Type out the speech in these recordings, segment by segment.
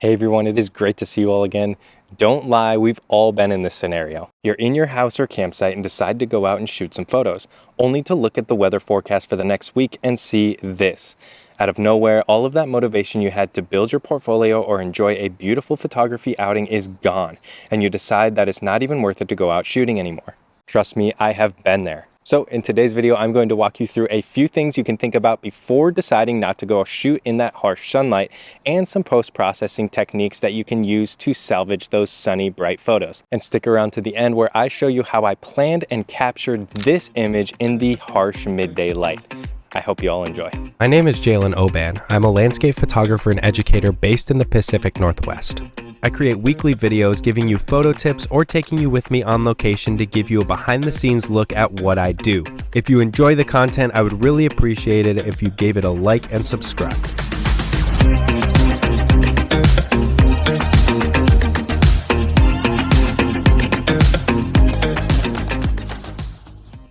Hey everyone, it is great to see you all again. Don't lie, we've all been in this scenario. You're in your house or campsite and decide to go out and shoot some photos, only to look at the weather forecast for the next week and see this. Out of nowhere, all of that motivation you had to build your portfolio or enjoy a beautiful photography outing is gone, and you decide that it's not even worth it to go out shooting anymore. Trust me, I have been there. So in today's video, I'm going to walk you through a few things you can think about before deciding not to go shoot in that harsh sunlight, and some post-processing techniques that you can use to salvage those sunny, bright photos. And stick around to the end where I show you how I planned and captured this image in the harsh midday light. I hope you all enjoy. My name is Jalen Oban. I'm a landscape photographer and educator based in the Pacific Northwest. I create weekly videos giving you photo tips or taking you with me on location to give you a behind the scenes look at what I do. If you enjoy the content, I would really appreciate it if you gave it a like and subscribe.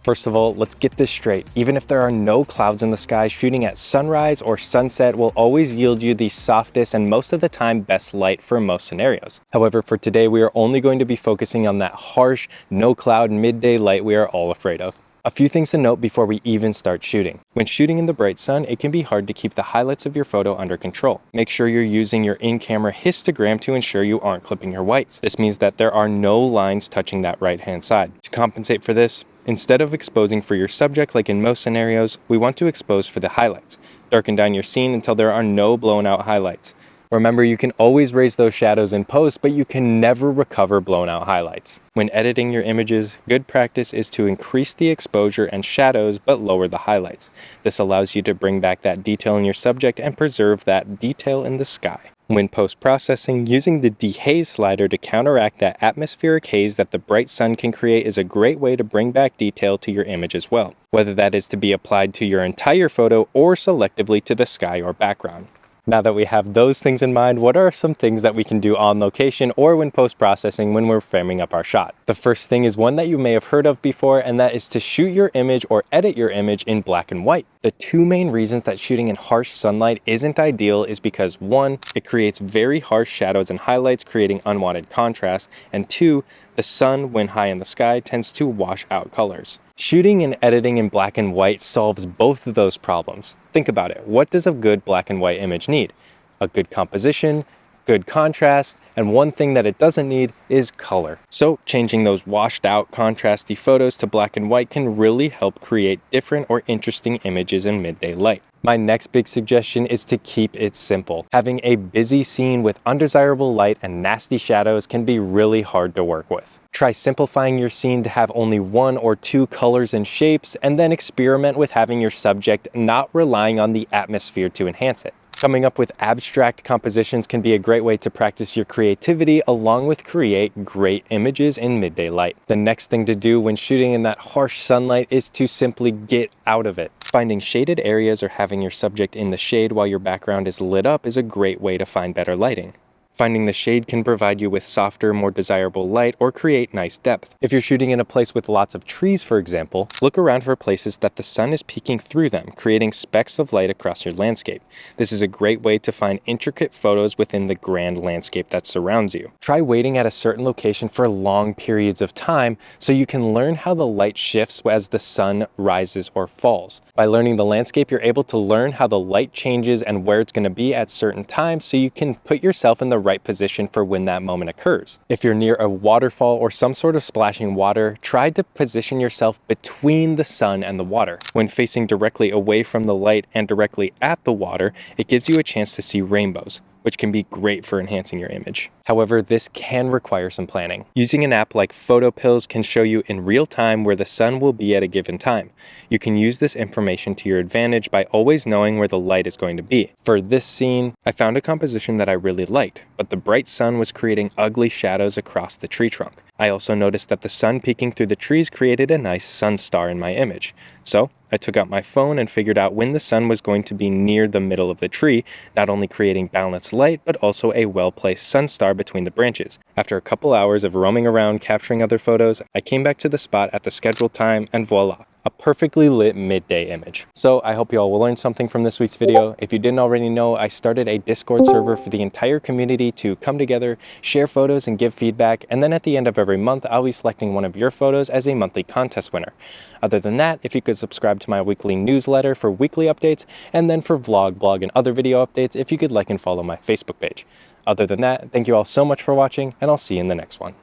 First of all, let's get this straight. Even if there are no clouds in the sky, shooting at sunrise or sunset will always yield you the softest and most of the time best light for most scenarios. However, for today, we are only going to be focusing on that harsh, no cloud midday light we are all afraid of. A few things to note before we even start shooting. When shooting in the bright sun, it can be hard to keep the highlights of your photo under control. Make sure you're using your in-camera histogram to ensure you aren't clipping your whites. This means that there are no lines touching that right-hand side. To compensate for this, instead of exposing for your subject like in most scenarios, we want to expose for the highlights. Darken down your scene until there are no blown out highlights. Remember, you can always raise those shadows in post, but you can never recover blown out highlights. When editing your images, good practice is to increase the exposure and shadows but lower the highlights. This allows you to bring back that detail in your subject and preserve that detail in the sky. When post-processing, using the dehaze slider to counteract that atmospheric haze that the bright sun can create is a great way to bring back detail to your image as well, whether that is to be applied to your entire photo or selectively to the sky or background. Now that we have those things in mind, what are some things that we can do on location or when post-processing when we're framing up our shot? The first thing is one that you may have heard of before, and that is to shoot your image or edit your image in black and white. The two main reasons that shooting in harsh sunlight isn't ideal is because 1, it creates very harsh shadows and highlights, creating unwanted contrast, and 2, the sun, when high in the sky, tends to wash out colors. Shooting and editing in black and white solves both of those problems. Think about it. What does a good black and white image need? A good composition, good contrast, and one thing that it doesn't need is color. So changing those washed out contrasty photos to black and white can really help create different or interesting images in midday light. My next big suggestion is to keep it simple. Having a busy scene with undesirable light and nasty shadows can be really hard to work with. Try simplifying your scene to have only 1 or 2 colors and shapes, and then experiment with having your subject not relying on the atmosphere to enhance it. Coming up with abstract compositions can be a great way to practice your creativity along with create great images in midday light. The next thing to do when shooting in that harsh sunlight is to simply get out of it. Finding shaded areas or having your subject in the shade while your background is lit up is a great way to find better lighting. Finding the shade can provide you with softer, more desirable light or create nice depth. If you're shooting in a place with lots of trees, for example, look around for places that the sun is peeking through them, creating specks of light across your landscape. This is a great way to find intricate photos within the grand landscape that surrounds you. Try waiting at a certain location for long periods of time so you can learn how the light shifts as the sun rises or falls. By learning the landscape, you're able to learn how the light changes and where it's going to be at certain times so you can put yourself in the right position for when that moment occurs. If you're near a waterfall or some sort of splashing water, try to position yourself between the sun and the water. When facing directly away from the light and directly at the water, it gives you a chance to see rainbows, which can be great for enhancing your image. However, this can require some planning. Using an app like PhotoPills can show you in real time where the sun will be at a given time. You can use this information to your advantage by always knowing where the light is going to be. For this scene, I found a composition that I really liked, but the bright sun was creating ugly shadows across the tree trunk. I also noticed that the sun peeking through the trees created a nice sun star in my image. So I took out my phone and figured out when the sun was going to be near the middle of the tree, not only creating balanced light, but also a well-placed sun star between the branches. After a couple hours of roaming around capturing other photos, I came back to the spot at the scheduled time and voila, a perfectly lit midday image. So I hope you all will learn something from this week's video. If you didn't already know, I started a Discord server for the entire community to come together, share photos, and give feedback. And then at the end of every month, I'll be selecting one of your photos as a monthly contest winner. Other than that, if you could subscribe to my weekly newsletter for weekly updates, and then for vlog, blog, and other video updates, if you could like and follow my Facebook page. Other than that, thank you all so much for watching, and I'll see you in the next one.